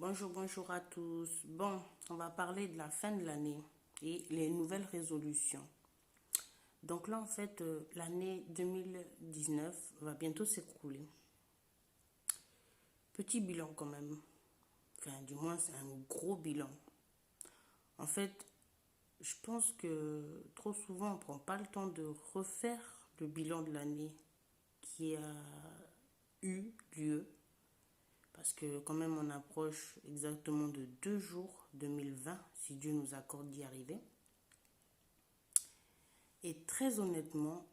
Bonjour à tous. Bon, on va parler de la fin de l'année et les nouvelles résolutions. Donc là, en fait, l'année 2019 va bientôt s'écrouler. Petit bilan quand même. Enfin, du moins, c'est un gros bilan. En fait, je pense que trop souvent, on ne prend pas le temps de refaire le bilan de l'année qui a eu lieu. Parce que quand même, on approche exactement de 2 jours 2020, si Dieu nous accorde d'y arriver. Et très honnêtement,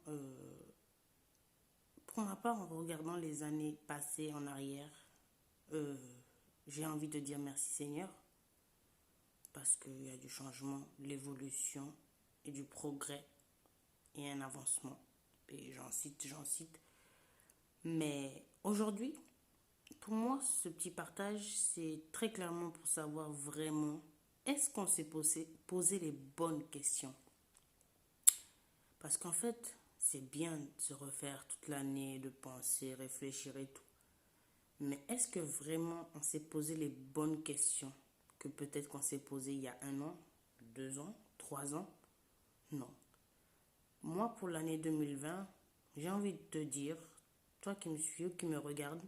pour ma part, en regardant les années passées en arrière, euh, j'ai envie de dire merci Seigneur, parce qu'il y a du changement, de l'évolution et du progrès et un avancement. Et j'en cite. Mais aujourd'hui, pour moi, ce petit partage, c'est très clairement pour savoir vraiment, est-ce qu'on s'est posé les bonnes questions? Parce qu'en fait, c'est bien de se refaire toute l'année, de penser, réfléchir et tout. Mais est-ce que vraiment on s'est posé les bonnes questions que peut-être qu'on s'est posé il y a 1 an, 2 ans, 3 ans? Non. Moi, pour l'année 2020, j'ai envie de te dire, toi qui me suis ou qui me regarde,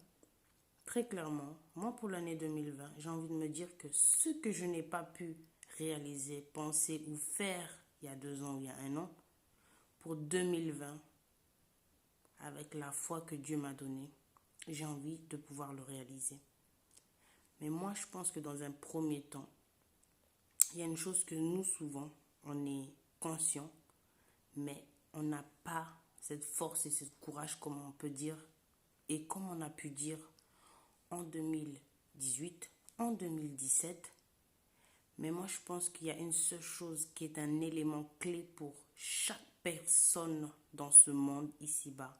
très clairement, moi pour l'année 2020, j'ai envie de me dire que ce que je n'ai pas pu réaliser, penser ou faire il y a 2 ans ou il y a 1 an, pour 2020, avec la foi que Dieu m'a donnée, j'ai envie de pouvoir le réaliser. Mais moi, je pense que dans un premier temps, il y a une chose que nous, souvent, on est conscient, mais on n'a pas cette force et ce courage, comme on peut dire, et comme on a pu dire en 2018, en 2017. Mais moi, je pense qu'il y a une seule chose qui est un élément clé pour chaque personne dans ce monde ici-bas.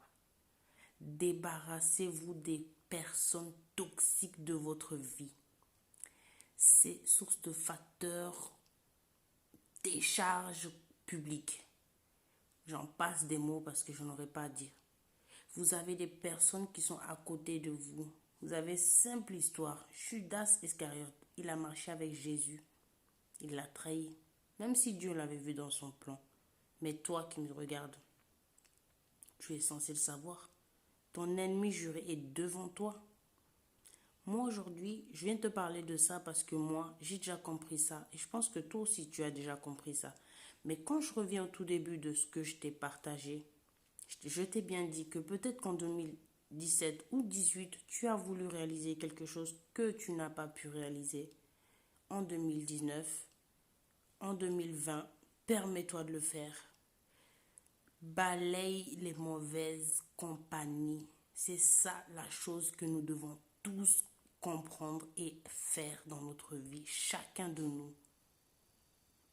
Débarrassez-vous des personnes toxiques de votre vie. C'est source de facteurs, décharge publique. J'en passe des mots parce que je n'aurais pas à dire. Vous avez des personnes qui sont à côté de vous. Vous avez simple histoire. Judas Iscariote, il a marché avec Jésus. Il l'a trahi. Même si Dieu l'avait vu dans son plan. Mais toi qui me regardes, tu es censé le savoir. Ton ennemi juré est devant toi. Moi aujourd'hui, je viens te parler de ça parce que moi, j'ai déjà compris ça. Et je pense que toi aussi, tu as déjà compris ça. Mais quand je reviens au tout début de ce que je t'ai partagé, je t'ai bien dit que peut-être qu'en 2017 ou 2018, tu as voulu réaliser quelque chose que tu n'as pas pu réaliser en 2019, en 2020. Permets-toi de le faire. Balaye les mauvaises compagnies. C'est ça la chose que nous devons tous comprendre et faire dans notre vie, chacun de nous.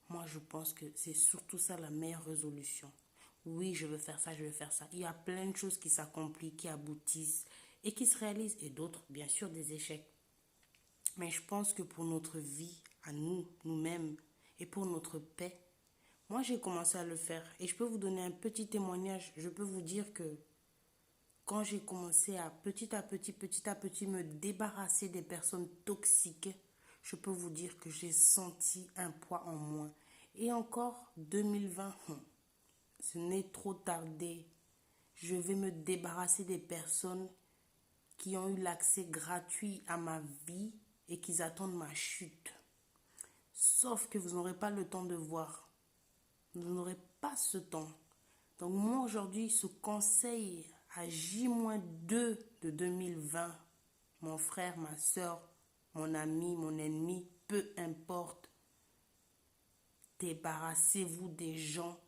Moi, je pense que c'est surtout ça la meilleure résolution. Oui, je veux faire ça, je veux faire ça. Il y a plein de choses qui s'accomplissent, qui aboutissent et qui se réalisent. Et d'autres, bien sûr, des échecs. Mais je pense que pour notre vie, à nous, nous-mêmes, et pour notre paix, moi, j'ai commencé à le faire. Et je peux vous donner un petit témoignage. Je peux vous dire que quand j'ai commencé à petit à petit me débarrasser des personnes toxiques, je peux vous dire que j'ai senti un poids en moins. Et encore 2020, ce n'est trop tardé. Je vais me débarrasser des personnes qui ont eu l'accès gratuit à ma vie et qui attendent ma chute. Sauf que vous n'aurez pas le temps de voir. Vous n'aurez pas ce temps. Donc moi aujourd'hui, ce conseil à J-2 de 2020, mon frère, ma soeur, mon ami, mon ennemi, peu importe, débarrassez-vous des gens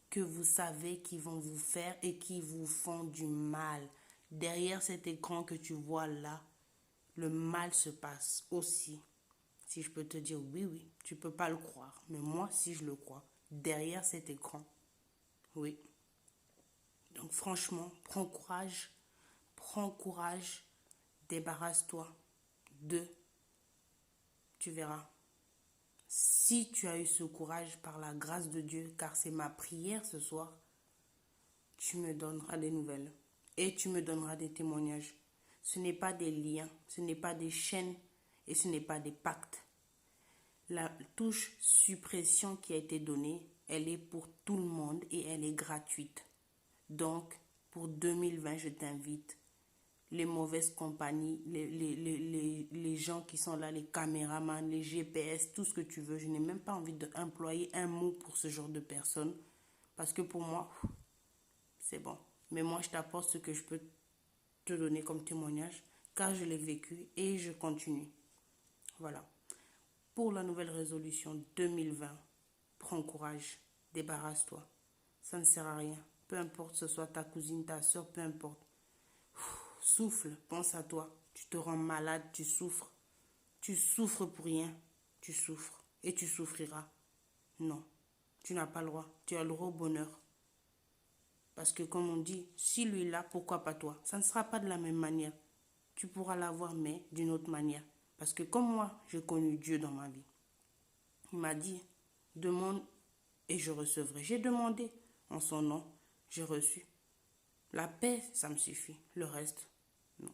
que vous savez qui vont vous faire et qui vous font du mal. Derrière cet écran que tu vois là, le mal se passe aussi. Si je peux te dire oui, tu peux pas le croire, mais moi si je le crois, derrière cet écran, oui. Donc franchement, prends courage, débarrasse-toi de, tu verras. Si tu as eu ce courage par la grâce de Dieu, car c'est ma prière ce soir, tu me donneras des nouvelles et tu me donneras des témoignages. Ce n'est pas des liens, ce n'est pas des chaînes Et ce n'est pas des pactes. La touche suppression qui a été donnée, elle est pour tout le monde et elle est gratuite. Donc, pour 2020, je t'invite, les mauvaises compagnies, les gens qui sont là, les caméramans, les GPS, tout ce que tu veux. Je n'ai même pas envie d'employer un mot pour ce genre de personnes. Parce que pour moi, c'est bon. Mais moi, je t'apporte ce que je peux te donner comme témoignage, car je l'ai vécu et je continue. Voilà. Pour la nouvelle résolution 2020, prends courage, débarrasse-toi. Ça ne sert à rien. Peu importe, ce soit ta cousine, ta soeur, peu importe. Souffle, pense à toi. Tu te rends malade, tu souffres. Tu souffres pour rien. Tu souffres et tu souffriras. Non, tu n'as pas le droit. Tu as le droit au bonheur. Parce que comme on dit, si lui est là, pourquoi pas toi? Ça ne sera pas de la même manière. Tu pourras l'avoir, mais d'une autre manière. Parce que comme moi, j'ai connu Dieu dans ma vie. Il m'a dit, demande et je recevrai. J'ai demandé en son nom, j'ai reçu. La paix, ça me suffit. Le reste, non.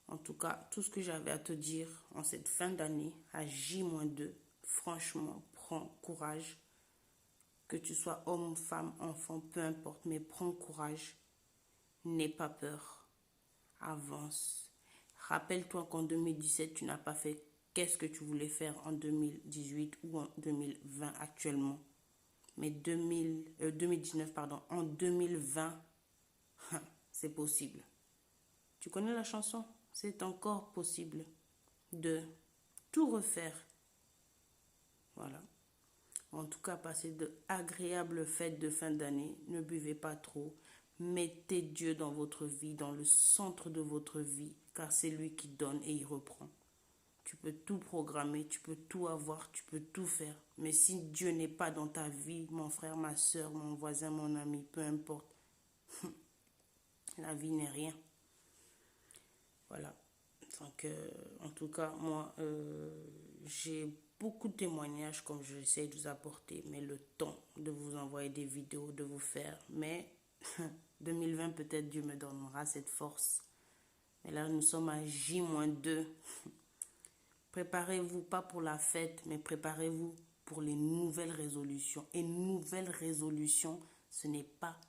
En tout cas, tout ce que j'avais à te dire en cette fin d'année, à J-2, franchement, prends courage. Que tu sois homme, femme, enfant, peu importe, mais prends courage. N'aie pas peur. Avance. Rappelle-toi qu'en 2017, tu n'as pas fait qu'est-ce que tu voulais faire en 2018 ou en 2020 actuellement. Mais 2019, pardon, en 2020, c'est possible. Tu connais la chanson? C'est encore possible de tout refaire. Voilà. En tout cas, passez de agréables fêtes de fin d'année. Ne buvez pas trop. Mettez Dieu dans votre vie, dans le centre de votre vie, car c'est lui qui donne et il reprend. Tu peux tout programmer, tu peux tout avoir, tu peux tout faire. Mais si Dieu n'est pas dans ta vie, mon frère, ma soeur, mon voisin, mon ami, peu importe, la vie n'est rien. Voilà. Donc, en tout cas, moi, j'ai beaucoup de témoignages comme je essaie de vous apporter, mais le temps de vous envoyer des vidéos, de vous faire. Mais 2020, peut-être Dieu me donnera cette force. Mais là, nous sommes à J-2. Préparez-vous pas pour la fête, mais préparez-vous pour les nouvelles résolutions. Et nouvelles résolutions, ce n'est pas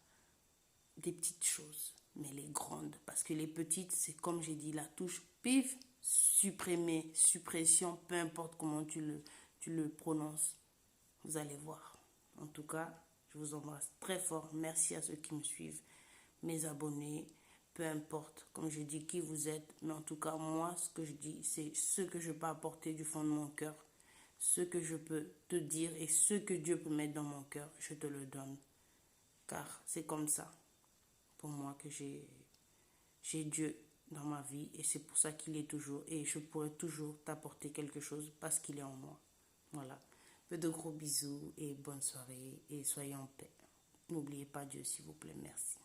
des petites choses, mais les grandes. Parce que les petites, c'est comme j'ai dit, la touche pif, supprimer, suppression, peu importe comment tu le prononces. Vous allez voir. En tout cas, je vous embrasse très fort. Merci à ceux qui me suivent, mes abonnés. Peu importe, comme je dis, qui vous êtes. Mais en tout cas, moi, ce que je dis, c'est ce que je peux apporter du fond de mon cœur. Ce que je peux te dire et ce que Dieu peut mettre dans mon cœur, je te le donne. Car c'est comme ça, pour moi, que j'ai Dieu dans ma vie. Et c'est pour ça qu'il est toujours. Et je pourrais toujours t'apporter quelque chose parce qu'il est en moi. Voilà. Peu de gros bisous et bonne soirée. Et soyez en paix. N'oubliez pas Dieu, s'il vous plaît. Merci.